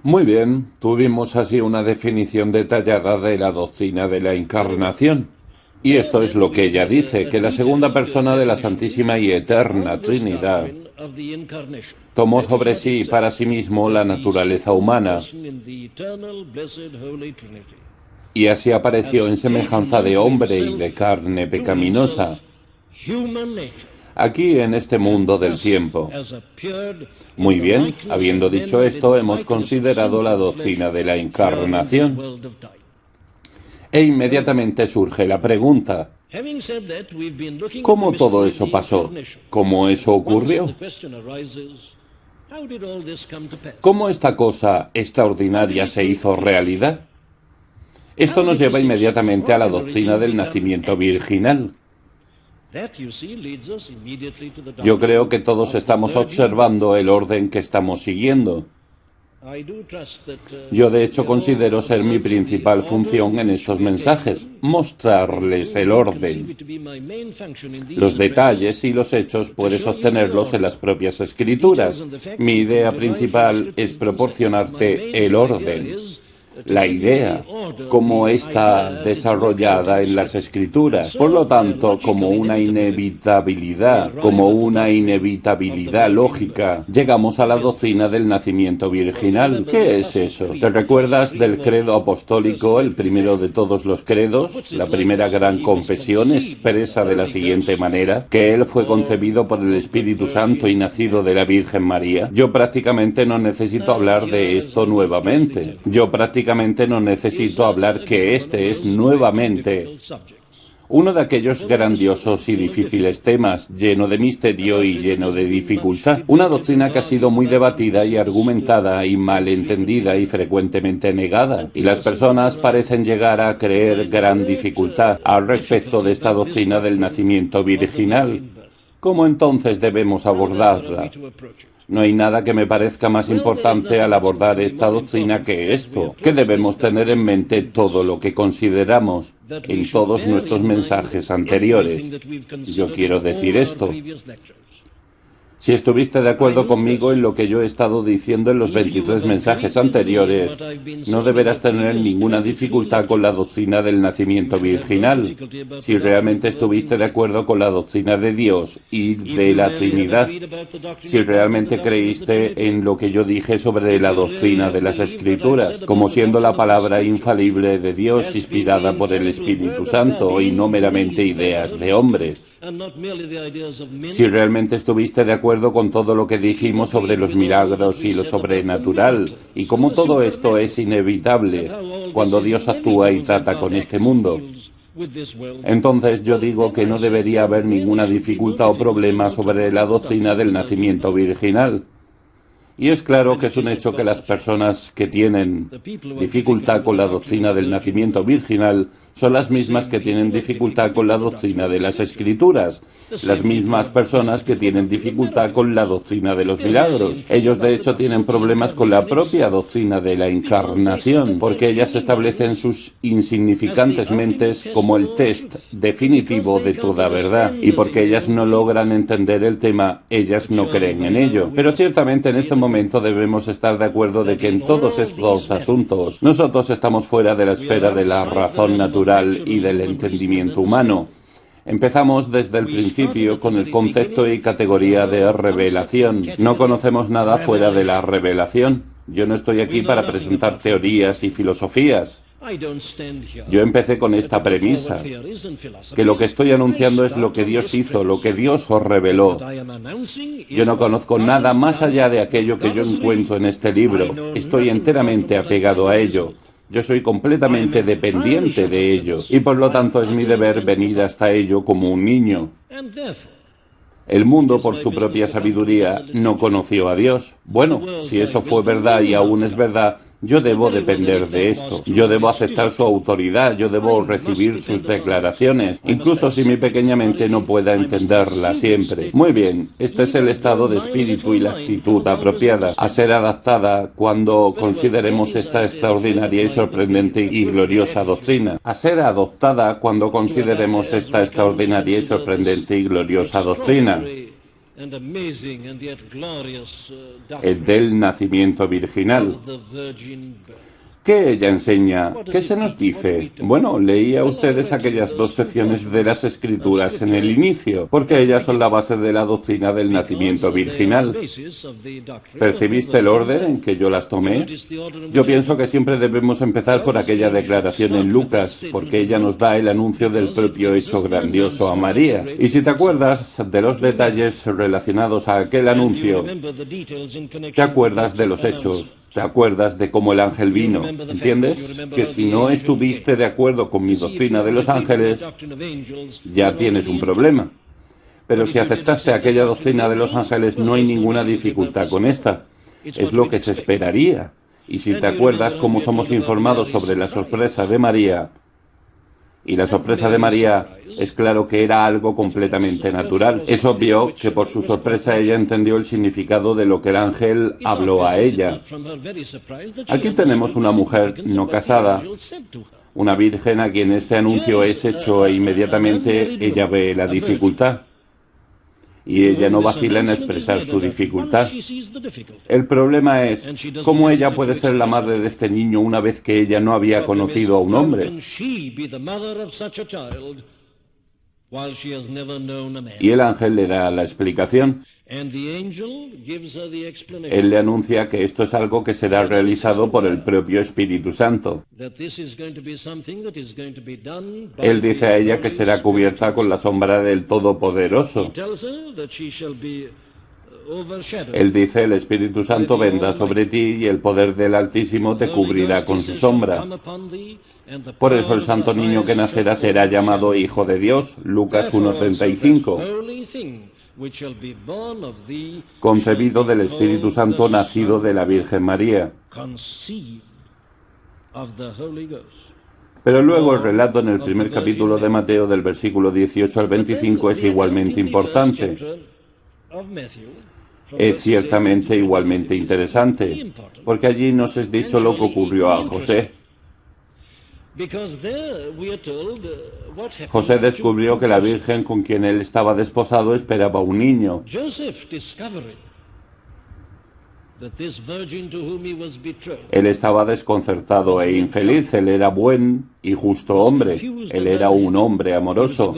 Muy bien, tuvimos así una definición detallada de la doctrina de la encarnación. Y esto es lo que ella dice, que la segunda persona de la Santísima y Eterna Trinidad tomó sobre sí y para sí mismo la naturaleza humana, y así apareció en semejanza de hombre y de carne pecaminosa, aquí en este mundo del tiempo. Muy bien, habiendo dicho esto, hemos considerado la doctrina de la encarnación. E inmediatamente surge la pregunta, ¿cómo todo eso pasó? ¿Cómo eso ocurrió? ¿Cómo esta cosa extraordinaria se hizo realidad? Esto nos lleva inmediatamente a la doctrina del nacimiento virginal. Yo creo que todos estamos observando el orden que estamos siguiendo. Yo de hecho considero ser mi principal función en estos mensajes, mostrarles el orden. Los detalles y los hechos puedes obtenerlos en las propias escrituras. Mi idea principal es proporcionarte el orden. La idea, como está desarrollada en las escrituras. Por lo tanto, como una inevitabilidad lógica, llegamos a la doctrina del nacimiento virginal. ¿Qué es eso? ¿Te recuerdas del credo apostólico, el primero de todos los credos? La primera gran confesión expresa de la siguiente manera, que Él fue concebido por el Espíritu Santo y nacido de la Virgen María. Yo prácticamente no necesito hablar de esto nuevamente. No necesito hablar que este es nuevamente uno de aquellos grandiosos y difíciles temas, lleno de misterio y lleno de dificultad. Una doctrina que ha sido muy debatida y argumentada y mal entendida y frecuentemente negada. Y las personas parecen llegar a creer gran dificultad al respecto de esta doctrina del nacimiento virginal. ¿Cómo entonces debemos abordarla? No hay nada que me parezca más importante al abordar esta doctrina que esto, que debemos tener en mente todo lo que consideramos en todos nuestros mensajes anteriores. Yo quiero decir esto. Si estuviste de acuerdo conmigo en lo que yo he estado diciendo en los 23 mensajes anteriores, no deberás tener ninguna dificultad con la doctrina del nacimiento virginal. Si realmente estuviste de acuerdo con la doctrina de Dios y de la Trinidad, si realmente creíste en lo que yo dije sobre la doctrina de las Escrituras, como siendo la palabra infalible de Dios inspirada por el Espíritu Santo y no meramente ideas de hombres. Si realmente estuviste de acuerdo con todo lo que dijimos sobre los milagros y lo sobrenatural, y cómo todo esto es inevitable cuando Dios actúa y trata con este mundo, entonces yo digo que no debería haber ninguna dificultad o problema sobre la doctrina del nacimiento virginal. Y es claro que es un hecho que las personas que tienen dificultad con la doctrina del nacimiento virginal son las mismas que tienen dificultad con la doctrina de las Escrituras, las mismas personas que tienen dificultad con la doctrina de los milagros. Ellos de hecho tienen problemas con la propia doctrina de la encarnación, porque ellas establecen sus insignificantes mentes como el test definitivo de toda verdad, y porque ellas no logran entender el tema, ellas no creen en ello. Pero ciertamente en este momento debemos estar de acuerdo de que en todos estos asuntos nosotros estamos fuera de la esfera de la razón natural y del entendimiento humano. Empezamos desde el principio con el concepto y categoría de revelación. No conocemos nada fuera de la revelación. Yo no estoy aquí para presentar teorías y filosofías. Yo empecé con esta premisa, que lo que estoy anunciando es lo que Dios hizo, lo que Dios os reveló. Yo no conozco nada más allá de aquello que yo encuentro en este libro. Estoy enteramente apegado a ello. Yo soy completamente dependiente de ello, y por lo tanto es mi deber venir hasta ello como un niño. El mundo, por su propia sabiduría, no conoció a Dios. Bueno, si eso fue verdad y aún es verdad, yo debo depender de esto. Yo debo aceptar su autoridad, yo debo recibir sus declaraciones, incluso si mi pequeña mente no pueda entenderla siempre. Muy bien, este es el estado de espíritu y la actitud apropiada, a ser adaptada cuando consideremos esta extraordinaria y sorprendente y gloriosa doctrina. A ser adoptada cuando consideremos esta extraordinaria y sorprendente y gloriosa doctrina. el del nacimiento virginal. ¿Qué ella enseña? ¿Qué se nos dice? Bueno, leía a ustedes aquellas dos secciones de las Escrituras en el inicio, porque ellas son la base de la doctrina del nacimiento virginal. ¿Percibiste el orden en que yo las tomé? Yo pienso que siempre debemos empezar por aquella declaración en Lucas, porque ella nos da el anuncio del propio hecho grandioso a María. Y si te acuerdas de los detalles relacionados a aquel anuncio, te acuerdas de los hechos, te acuerdas de cómo el ángel vino. ¿Entiendes? Que si no estuviste de acuerdo con mi doctrina de los ángeles, ya tienes un problema. Pero si aceptaste aquella doctrina de los ángeles, no hay ninguna dificultad con esta. Es lo que se esperaría. Y si te acuerdas cómo somos informados sobre la sorpresa de María, y la sorpresa de María es claro que era algo completamente natural. Es obvio que por su sorpresa ella entendió el significado de lo que el ángel habló a ella. Aquí tenemos una mujer no casada, una virgen a quien este anuncio es hecho e inmediatamente ella ve la dificultad. Y ella no vacila en expresar su dificultad. El problema es, ¿cómo ella puede ser la madre de este niño una vez que ella no había conocido a un hombre? Y el ángel le da la explicación. Él le anuncia que esto es algo que será realizado por el propio Espíritu Santo. Él dice a ella que será cubierta con la sombra del Todopoderoso. Él dice, el Espíritu Santo vendrá sobre ti y el poder del Altísimo te cubrirá con su sombra. Por eso el santo niño que nacerá será llamado Hijo de Dios. Lucas 1:35. Concebido del Espíritu Santo, nacido de la Virgen María. Pero luego el relato en el primer capítulo de Mateo, del versículo 18 al 25, es igualmente importante. Es ciertamente igualmente interesante, porque allí nos es dicho lo que ocurrió a José. José descubrió que la Virgen con quien él estaba desposado esperaba un niño. Él estaba desconcertado e infeliz. Él era buen y justo hombre. Él era un hombre amoroso.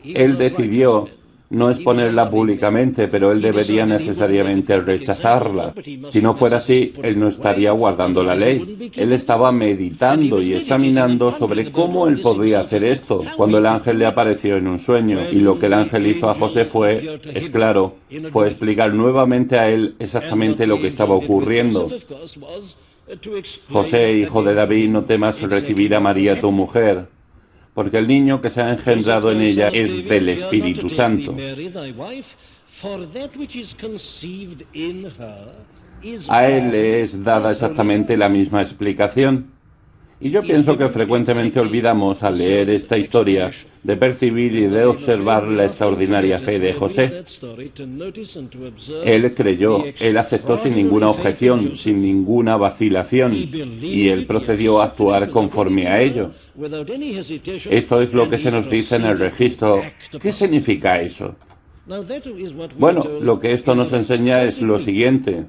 Él decidió no exponerla públicamente, pero él debería necesariamente rechazarla. Si no fuera así, él no estaría guardando la ley. Él estaba meditando y examinando sobre cómo él podría hacer esto, cuando el ángel le apareció en un sueño. Y lo que el ángel hizo a José fue, es claro, fue explicar nuevamente a él exactamente lo que estaba ocurriendo. José, hijo de David, no temas recibir a María tu mujer, porque el niño que se ha engendrado en ella es del Espíritu Santo. A él le es dada exactamente la misma explicación. Y yo pienso que frecuentemente olvidamos, al leer esta historia, de percibir y de observar la extraordinaria fe de José. Él creyó, él aceptó sin ninguna objeción, sin ninguna vacilación, y él procedió a actuar conforme a ello. Esto es lo que se nos dice en el registro. ¿Qué significa eso? Bueno, lo que esto nos enseña es lo siguiente,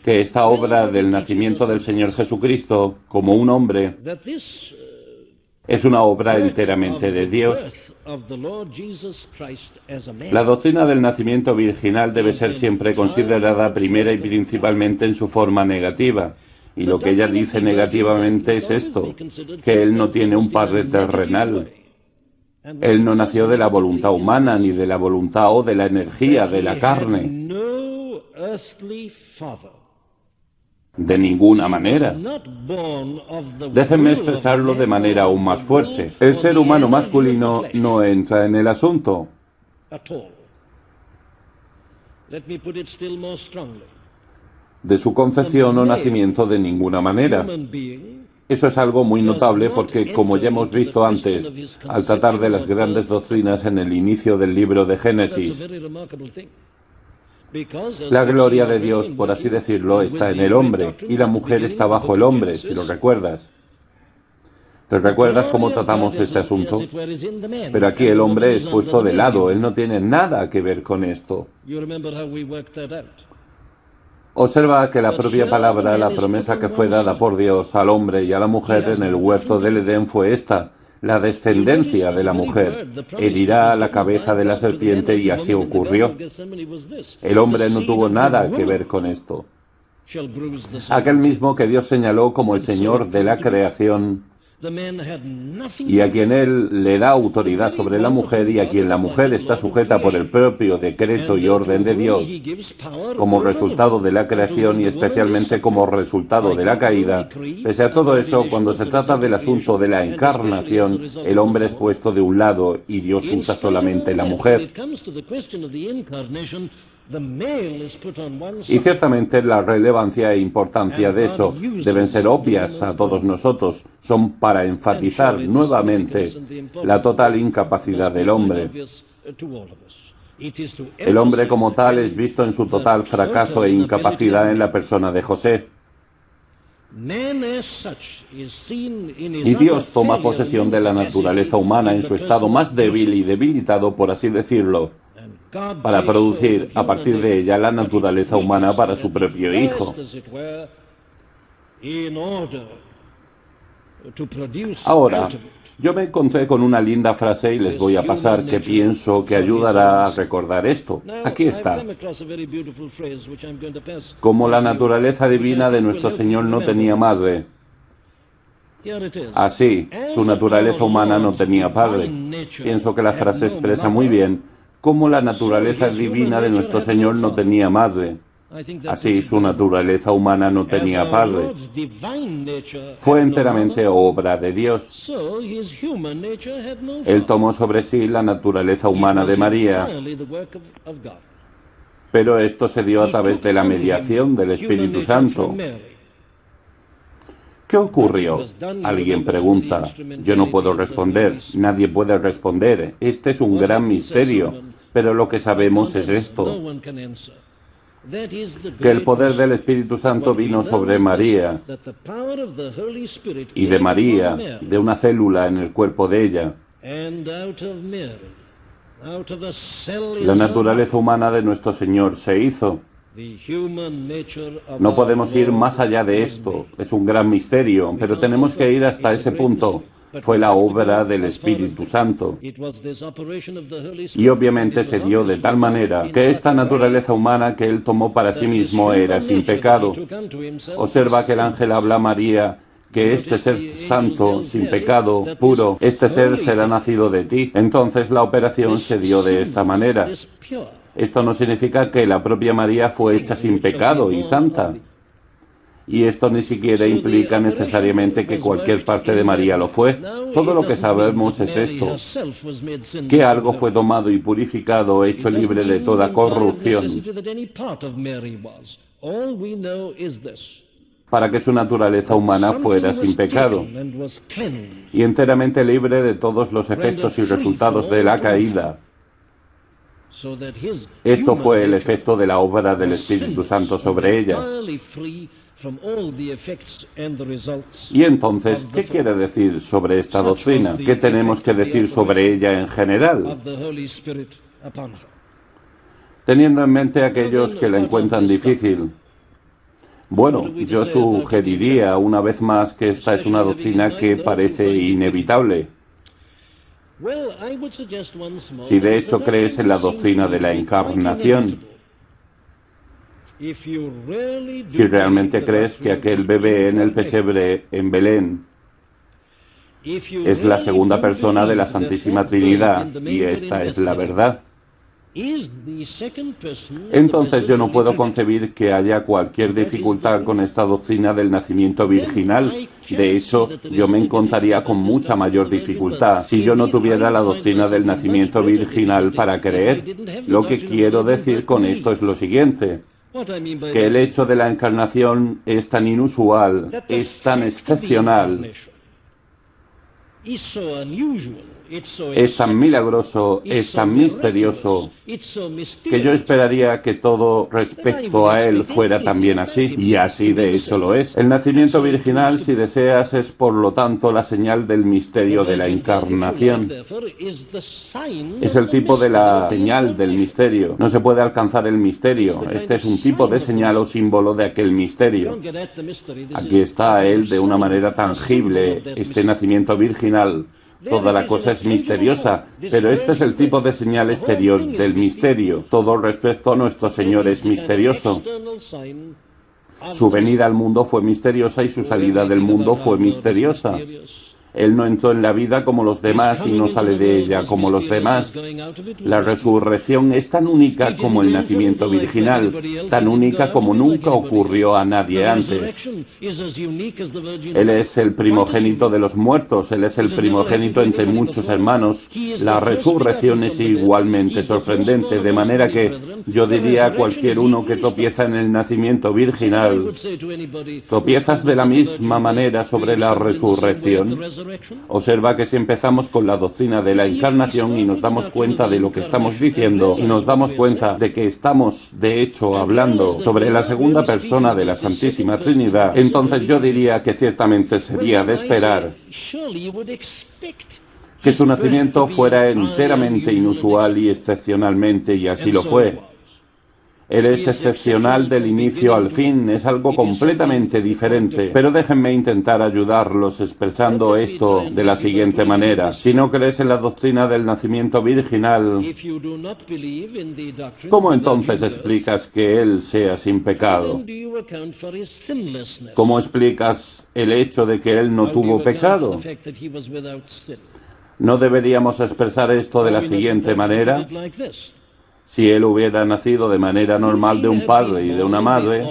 que esta obra del nacimiento del Señor Jesucristo como un hombre es una obra enteramente de Dios. La doctrina del nacimiento virginal debe ser siempre considerada primera y principalmente en su forma negativa. Y lo que ella dice negativamente es esto, que él no tiene un padre terrenal. Él no nació de la voluntad humana, ni de la voluntad o de la energía, de la carne. De ninguna manera. Déjenme expresarlo de manera aún más fuerte. El ser humano masculino no entra en el asunto. De su concepción o nacimiento de ninguna manera. Eso es algo muy notable porque, como ya hemos visto antes, al tratar de las grandes doctrinas en el inicio del libro de Génesis, la gloria de Dios, por así decirlo, está en el hombre, y la mujer está bajo el hombre, si lo recuerdas. ¿Te recuerdas cómo tratamos este asunto? Pero aquí el hombre es puesto de lado, él no tiene nada que ver con esto. Observa que la propia palabra, la promesa que fue dada por Dios al hombre y a la mujer en el huerto del Edén fue esta: la descendencia de la mujer herirá la cabeza de la serpiente, y así ocurrió. El hombre no tuvo nada que ver con esto. Aquel mismo que Dios señaló como el Señor de la creación, y a quien Él le da autoridad sobre la mujer, y a quien la mujer está sujeta por el propio decreto y orden de Dios, como resultado de la creación y especialmente como resultado de la caída. Pese a todo eso, cuando se trata del asunto de la encarnación, el hombre es puesto de un lado y Dios usa solamente la mujer. Y ciertamente la relevancia e importancia de eso deben ser obvias a todos nosotros. Son para enfatizar nuevamente la total incapacidad del hombre. El hombre como tal es visto en su total fracaso e incapacidad en la persona de José. Y Dios toma posesión de la naturaleza humana en su estado más débil y debilitado, por así decirlo, para producir a partir de ella la naturaleza humana para su propio Hijo. Ahora, yo me encontré con una linda frase y les voy a pasar, que pienso que ayudará a recordar esto. Aquí está. Como la naturaleza divina de nuestro Señor no tenía madre, así su naturaleza humana no tenía padre. Pienso que la frase expresa muy bien cómo la naturaleza divina de nuestro Señor no tenía madre, así su naturaleza humana no tenía padre. Fue enteramente obra de Dios. Él tomó sobre sí la naturaleza humana de María, pero esto se dio a través de la mediación del Espíritu Santo. ¿Qué ocurrió? Alguien pregunta. Yo no puedo responder, nadie puede responder. Este es un gran misterio, pero lo que sabemos es esto: que el poder del Espíritu Santo vino sobre María, y de María, de una célula en el cuerpo de ella, la naturaleza humana de nuestro Señor se hizo. No podemos ir más allá de esto, es un gran misterio, pero tenemos que ir hasta ese punto. Fue la obra del Espíritu Santo. Y obviamente se dio de tal manera que esta naturaleza humana que Él tomó para sí mismo era sin pecado. Observa que el ángel habla a María que este ser santo, sin pecado, puro, este ser será nacido de ti. Entonces la operación se dio de esta manera. Esto no significa que la propia María fue hecha sin pecado y santa. Y esto ni siquiera implica necesariamente que cualquier parte de María lo fue. Todo lo que sabemos es esto: que algo fue tomado y purificado, hecho libre de toda corrupción, para que su naturaleza humana fuera sin pecado y enteramente libre de todos los efectos y resultados de la caída. Esto fue el efecto de la obra del Espíritu Santo sobre ella. Y entonces, ¿qué quiere decir sobre esta doctrina? ¿Qué tenemos que decir sobre ella en general? Teniendo en mente a aquellos que la encuentran difícil. Bueno, yo sugeriría una vez más que esta es una doctrina que parece inevitable. Si de hecho crees en la doctrina de la encarnación, si realmente crees que aquel bebé en el pesebre en Belén es la segunda persona de la Santísima Trinidad, y esta es la verdad, entonces yo no puedo concebir que haya cualquier dificultad con esta doctrina del nacimiento virginal. De hecho, yo me encontraría con mucha mayor dificultad si yo no tuviera la doctrina del nacimiento virginal para creer. Lo que quiero decir con esto es lo siguiente: que el hecho de la encarnación es tan inusual, es tan excepcional, Es tan milagroso, es tan misterioso, que yo esperaría que todo respecto a él fuera también así, y así de hecho lo es. El nacimiento virginal, si deseas, es por lo tanto la señal del misterio de la encarnación. Es el tipo de la señal del misterio. No se puede alcanzar el misterio. Este es un tipo de señal o símbolo de aquel misterio. Aquí está él de una manera tangible, este nacimiento virginal. Toda la cosa es misteriosa, pero este es el tipo de señal exterior del misterio. Todo respecto a nuestro Señor es misterioso. Su venida al mundo fue misteriosa y su salida del mundo fue misteriosa. Él no entró en la vida como los demás y no sale de ella como los demás. La resurrección es tan única como el nacimiento virginal, tan única como nunca ocurrió a nadie antes. Él es el primogénito de los muertos, Él es el primogénito entre muchos hermanos. La resurrección es igualmente sorprendente, de manera que yo diría a cualquier uno que tropieza en el nacimiento virginal: ¿tropiezas de la misma manera sobre la resurrección? Observa que si empezamos con la doctrina de la encarnación y nos damos cuenta de lo que estamos diciendo y nos damos cuenta de que estamos de hecho hablando sobre la segunda persona de la Santísima Trinidad, entonces yo diría que ciertamente sería de esperar que su nacimiento fuera enteramente inusual y excepcionalmente, y así lo fue. Él es excepcional del inicio al fin, es algo completamente diferente. Pero déjenme intentar ayudarlos expresando esto de la siguiente manera. Si no crees en la doctrina del nacimiento virginal, ¿cómo entonces explicas que Él sea sin pecado? ¿Cómo explicas el hecho de que Él no tuvo pecado? ¿No deberíamos expresar esto de la siguiente manera? Si él hubiera nacido de manera normal de un padre y de una madre,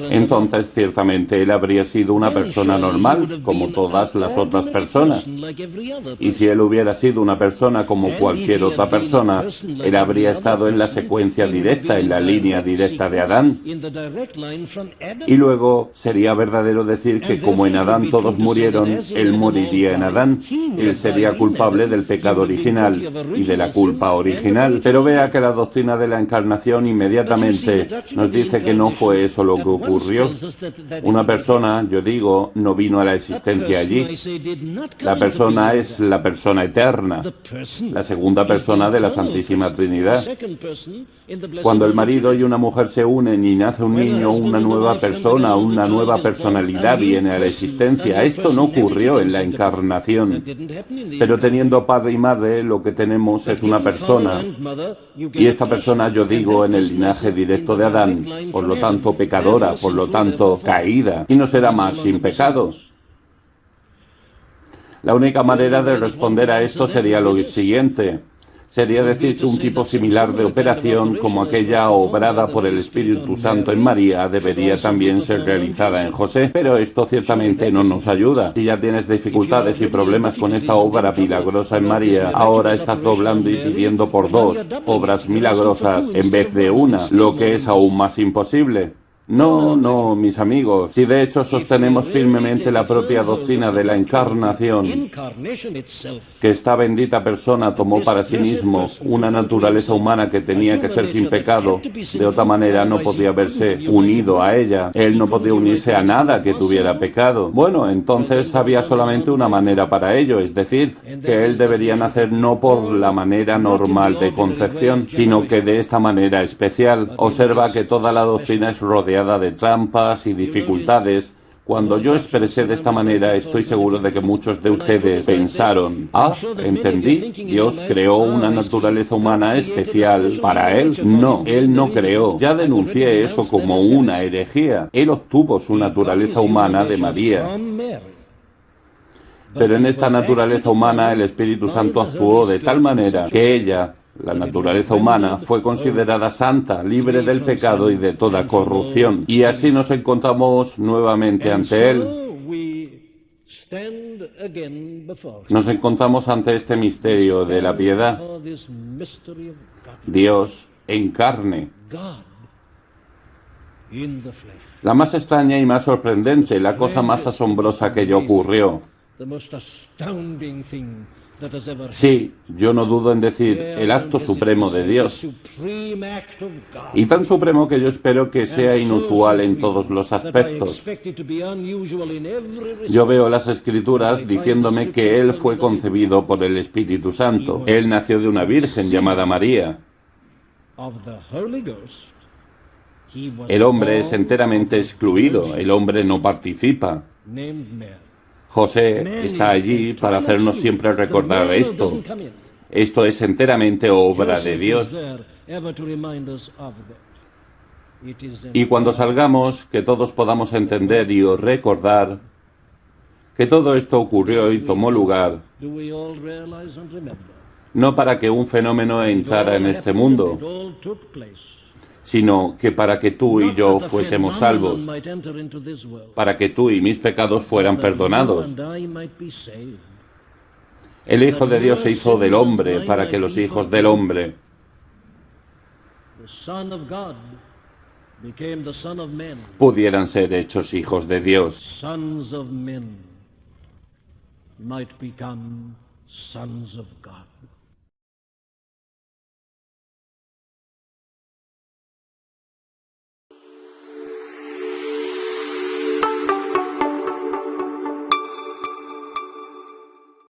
entonces ciertamente él habría sido una persona normal, como todas las otras personas. Y si él hubiera sido una persona como cualquier otra persona, él habría estado en la secuencia directa, en la línea directa de Adán. Y luego sería verdadero decir que como en Adán todos murieron, él moriría en Adán. Él sería culpable del pecado original y de la culpa original. Pero vea que la doctrina de la encarnación inmediatamente nos dice que no fue eso lo que ocurrió. Una persona, yo digo, no vino a la existencia allí. La persona es la persona eterna, la segunda persona de la Santísima Trinidad. Cuando el marido y una mujer se unen y nace un niño, una nueva persona, una nueva personalidad viene a la existencia. Esto no ocurrió en la encarnación. Pero teniendo padre y madre, lo que tenemos es una persona. Y esta persona, yo digo, en el linaje directo de Adán, por lo tanto pecadora, por lo tanto caída, y no será más sin pecado. La única manera de responder a esto sería lo siguiente. Sería decir que un tipo similar de operación como aquella obrada por el Espíritu Santo en María debería también ser realizada en José. Pero esto ciertamente no nos ayuda. Si ya tienes dificultades y problemas con esta obra milagrosa en María, ahora estás doblando y pidiendo por dos obras milagrosas en vez de una, lo que es aún más imposible. No, no, mis amigos, si de hecho sostenemos firmemente la propia doctrina de la encarnación, que esta bendita persona tomó para sí mismo una naturaleza humana que tenía que ser sin pecado, de otra manera no podía haberse unido a ella, él no podía unirse a nada que tuviera pecado. Bueno, entonces había solamente una manera para ello, es decir, que él debería nacer no por la manera normal de concepción, sino que de esta manera especial. Observa que toda la doctrina es rodeada de trampas y dificultades. Cuando yo expresé de esta manera, estoy seguro de que muchos de ustedes pensaron: ah, entendí, Dios creó una naturaleza humana especial para él. No, él no creó. Ya denuncié eso como una herejía. Él obtuvo su naturaleza humana de María. Pero en esta naturaleza humana el Espíritu Santo actuó de tal manera que ella, la naturaleza humana, fue considerada santa, libre del pecado y de toda corrupción. Y así nos encontramos nuevamente ante Él. Nos encontramos ante este misterio de la piedad. Dios en carne. La más extraña y más sorprendente, la cosa más asombrosa que ya ocurrió. Sí, yo no dudo en decir el acto supremo de Dios. Y tan supremo que yo espero que sea inusual en todos los aspectos. Yo veo las Escrituras diciéndome que Él fue concebido por el Espíritu Santo. Él nació de una virgen llamada María. El hombre es enteramente excluido, el hombre no participa. José está allí para hacernos siempre recordar esto. Esto es enteramente obra de Dios. Y cuando salgamos, que todos podamos entender y recordar que todo esto ocurrió y tomó lugar, no para que un fenómeno entrara en este mundo, sino que para que tú y yo fuésemos salvos, para que tú y mis pecados fueran perdonados. El Hijo de Dios se hizo del hombre para que los hijos del hombre pudieran ser hechos hijos de Dios. Might become sons of God.